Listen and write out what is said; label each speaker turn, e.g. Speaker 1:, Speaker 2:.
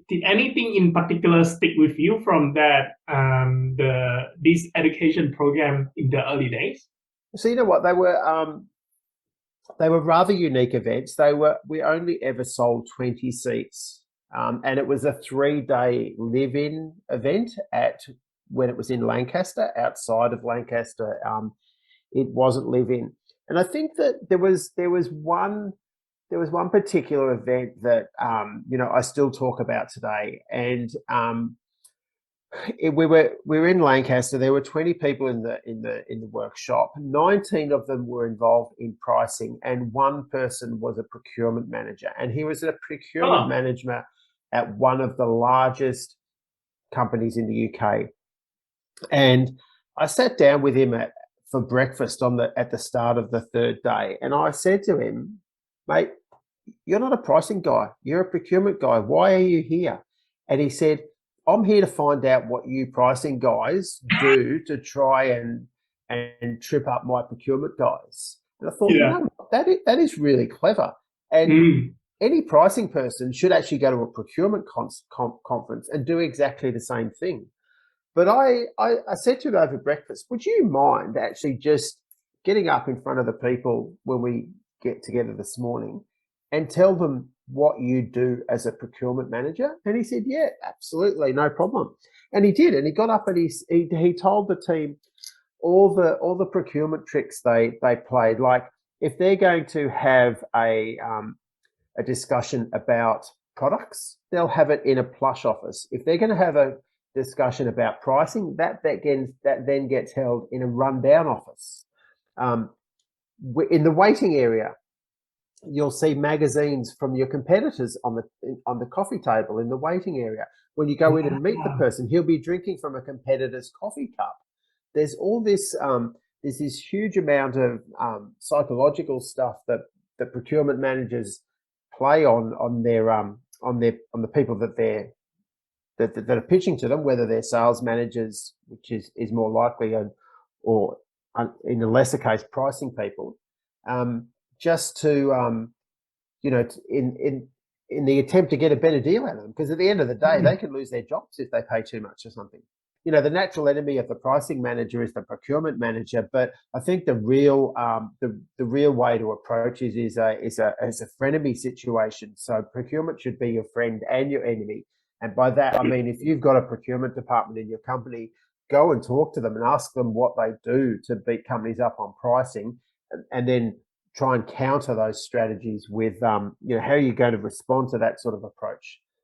Speaker 1: did anything in particular stick with you from that this education program in the early days?
Speaker 2: So you know what, they were rather unique events. We only ever sold 20 seats, and it was a 3-day live-in event when it was in Lancaster. Outside of Lancaster, it wasn't live-in, and I think that there was one particular event that I still talk about today, and we were in Lancaster. There were 20 people in the workshop. 19 of them were involved in pricing, and one person was a procurement manager, and he was a procurement
Speaker 1: Oh,
Speaker 2: manager at one of the largest companies in the UK. And I sat down with him for breakfast at the start of the third day, and I said to him, "Mate, you're not a pricing guy. You're a procurement guy. Why are you here?" And he said, "I'm here to find out what you pricing guys do to try and trip up my procurement guys." And I thought,
Speaker 1: yeah.
Speaker 2: that is really clever. And
Speaker 1: Mm,
Speaker 2: any pricing person should actually go to a procurement conference and do exactly the same thing. But I said to him over breakfast, "Would you mind actually just getting up in front of the people when we get together this morning and tell them what you do as a procurement manager?" And he said, "Yeah, absolutely, no problem." And he did, and he got up and he told the team all the procurement tricks they played. Like, if they're going to have a discussion about products, they'll have it in a plush office. If they're going to have a discussion about pricing, that then gets held in a rundown office. Um, in the waiting area, you'll see magazines from your competitors on the coffee table in the waiting area. When you go in and meet the
Speaker 1: wow.
Speaker 2: person, he'll be drinking from a competitor's coffee cup. There's all this there's this huge amount of psychological stuff that procurement managers play on the people that are pitching to them, whether they're sales managers, which is more likely, or in a lesser case, pricing people, just to in the attempt to get a better deal out of them, because at the end of the day, they
Speaker 1: Mm,
Speaker 2: can lose their jobs if they pay too much or something. The natural enemy of the pricing manager is the procurement manager, but I think the real way to approach it is a frenemy situation. So procurement should be your friend and your enemy. And by that, I mean, if you've got a procurement department in your company, go and talk to them and ask them what they do to beat companies up on pricing, and then try and counter those strategies with how are you going to respond to that sort of approach.